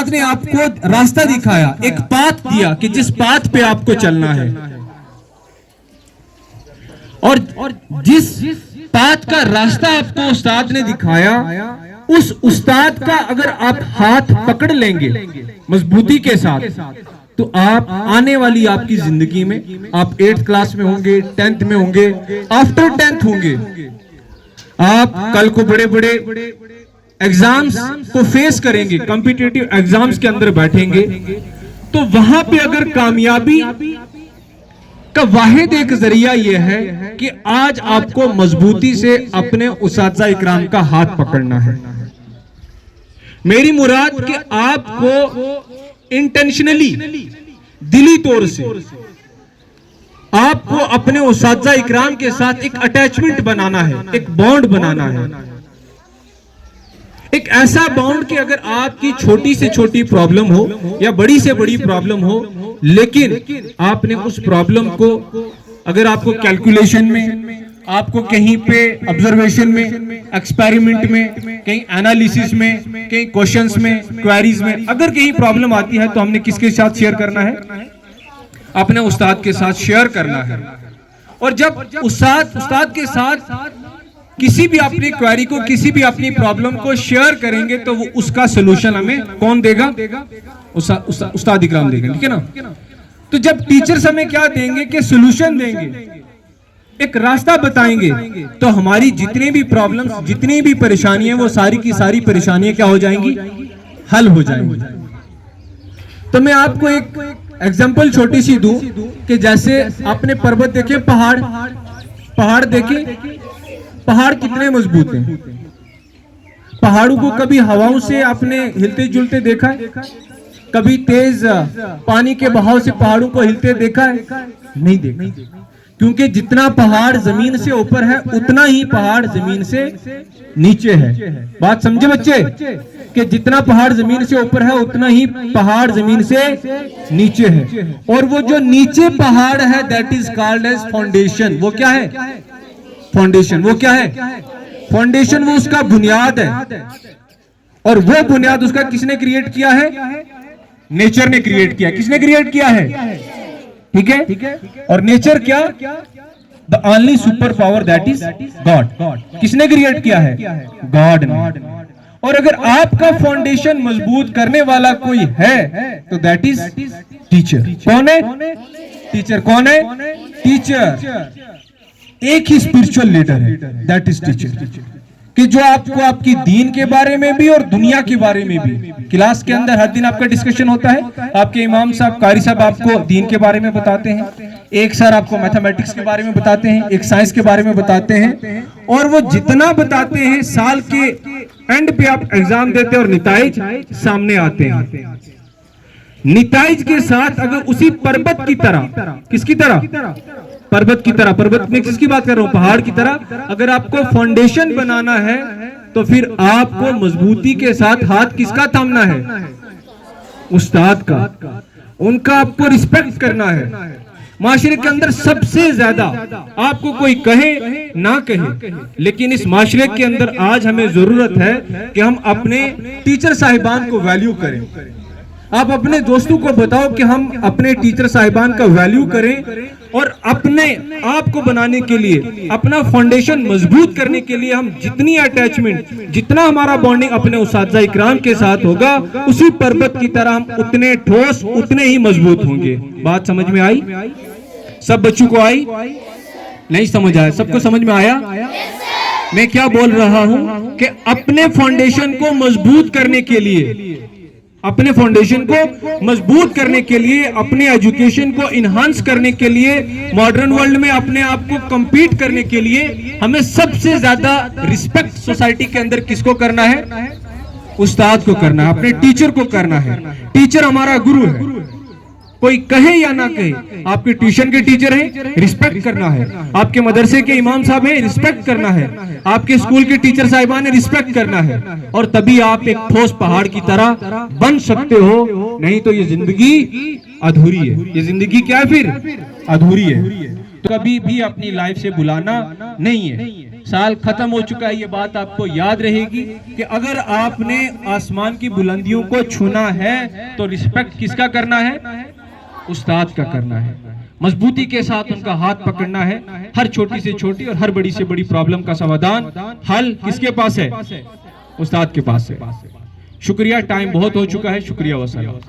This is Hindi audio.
उस्ताद ने आपको रास्ता दिखाया, एक पाथ दिया कि जिस पाथ पे आपको चलना है, और जिस पाथ का रास्ता आपको उस्ताद ने दिखाया, उस उस्ताद का अगर आप हाथ पकड़ लेंगे मजबूती के साथ, तो आप आने वाली आपकी जिंदगी में, आप 8th क्लास में होंगे, 10th में होंगे, आफ्टर 10th होंगे, आप कल को बड़े बड़े एग्जाम्स को फेस करेंगे, कॉम्पिटिटिव एग्जाम्स के अंदर बैठेंगे, तो वहां पे अगर कामयाबी का वाहिद एक जरिया यह है कि आज आपको मजबूती से अपने उस्ताद इकराम का हाथ पकड़ना है। मेरी मुराद कि आपको इंटेंशनली, दिली तौर से आपको अपने उस्ताद इकराम के साथ एक अटैचमेंट बनाना है, एक बॉन्ड बनाना है, एक ऐसा बॉन्ड कि अगर आपकी छोटी से छोटी प्रॉब्लम हो या बड़ी से बड़ी प्रॉब्लम हो, लेकिन आपने उस प्रॉब्लम को, अगर आपको कैलकुलेशन में, आपको कहीं पे ऑब्जर्वेशन में, एक्सपेरिमेंट में, कहीं एनालिसिस में, कहीं क्वेश्चंस में, क्वेरीज में अगर कहीं प्रॉब्लम आती है, तो हमने किसके साथ शेयर करना है? अपने उस्ताद के साथ शेयर करना है। और जब उस्ताद के साथ किसी भी अपनी क्वेरी को, किसी भी अपनी प्रॉब्लम को शेयर करेंगे, तो वो उसका सोल्यूशन हमें कौन देगा? उस्ताद इकराम देंगे, ठीक है ना? तो जब टीचर्स हमें क्या देंगे कि सोल्यूशन देंगे, एक रास्ता बताएंगे, तो हमारी जितनी भी प्रॉब्लम्स, जितनी भी परेशानियां, वो सारी की सारी परेशानियां क्या हो जाएंगी? हल हो जाएंगी। तो मैं आपको एक एग्जांपल छोटी सी दूं कि जैसे आपने पर्वत देखे, पहाड़ देखे, पहाड़ कितने मजबूत हैं। पहाड़ों को कभी हवाओं से आपने हिलते जुलते देखा है? कभी तेज पानी के बहाव से पहाड़ों को हिलते देखा है? नहीं देखा, क्योंकि जितना पहाड़ जमीन से ऊपर है, उतना ही पहाड़ जमीन से नीचे है। बात समझे बच्चे? कि जितना पहाड़ जमीन से ऊपर है, उतना ही पहाड़ जमीन से नीचे है। और वो जो नीचे पहाड़ है, that is called as foundation. वो क्या है? फाउंडेशन। वो क्या है? फाउंडेशन। वो उसका बुनियाद है। और वो बुनियाद उसका किसने क्रिएट किया है? नेचर ने क्रिएट किया। किसने क्रिएट किया है? ठीक है। और नेचर क्या? The only super power, that is God. किसने क्रिएट किया है? गॉड ने। और अगर आपका फाउंडेशन मजबूत करने वाला कोई है, तो दैट इज टीचर। कौन है? टीचर। कौन है? टीचर। एक ही स्पिरिचुअल लीडर है, दैट इज टीचर, कि जो आपको आपकी दीन के बारे में भी और दुनिया के बारे में भी, क्लास के अंदर हर दिन आपका डिस्कशन होता है। आपके इमाम साहब, कारी साहब आपको दीन के बारे में बताते हैं, एक सर आपको मैथमेटिक्स के बारे में बताते हैं, एक साइंस के बारे में बताते हैं। और वो जितना बताते हैं, साल के एंड पे आप एग्जाम देते हैं और निताइज सामने आते हैं। निताइज के साथ अगर उसी पर्वत की तरह, किसकी तरह? पर्वत की तरह। पर्वत में किसकी बात कर रहा हूं? पहाड़ की तरह। अगर आपको फाउंडेशन बनाना है, तो फिर आपको मजबूती के साथ हाथ किसका थामना है? उस्ताद का। उनका आपको रिस्पेक्ट करना है। माशरे के अंदर सबसे ज्यादा आपको कोई कहे ना कहे, लेकिन इस माशरे के अंदर आज हमें जरूरत है कि हम अपने टीचर साहिबान को वैल्यू करें। आप अपने दोस्तों को बताओ कि हम अपने टीचर साहिबान का वैल्यू करें, और अपने आप को बनाने के लिए, अपना फाउंडेशन मजबूत करने के लिए हम जितनी अटैचमेंट, जितना हमारा बॉन्डिंग अपने उस्ताद इकराम के साथ होगा, उसी पर्वत की तरह हम उतने ठोस, उतने ही मजबूत होंगे। बात समझ में आई? सब बच्चों को आई? नहीं समझ आया? सबको समझ में आया? मैं क्या बोल रहा हूं कि अपने फाउंडेशन को मजबूत करने के लिए, अपने फाउंडेशन को मजबूत करने के लिए, अपने एजुकेशन को इनहांस करने के लिए, मॉडर्न वर्ल्ड में अपने आप को compete करने के लिए, हमें सबसे ज्यादा रिस्पेक्ट सोसाइटी के अंदर किसको करना है? उस्ताद को करना है, अपने टीचर को करना है। टीचर हमारा गुरु है। कोई कहे या ना कहे, आपके ट्यूशन के टीचर हैं, रिस्पेक्ट करना है। आपके मदरसे के इमाम साहब हैं, रिस्पेक्ट करना है। आपके स्कूल के टीचर साहिबान है, रिस्पेक्ट करना है। और तभी आप एक ठोस पहाड़ की तरह बन सकते हो। नहीं तो ये जिंदगी अधूरी है। ये जिंदगी क्या है? फिर अधूरी है। तो कभी भी अपनी लाइफ से बुलाना नहीं है। साल खत्म हो चुका है, ये बात आपको याद रहेगी कि अगर आपने आसमान की बुलंदियों को छूना है तो रिस्पेक्ट किसका करना है? उस्ताद का करना है। मजबूती के साथ उनका हाथ पकड़ना है। हर छोटी से छोटी और हर बड़ी से बड़ी प्रॉब्लम का समाधान, हल किसके पास है? उस्ताद के पास है। शुक्रिया, टाइम बहुत हो चुका है। शुक्रिया वसलाम।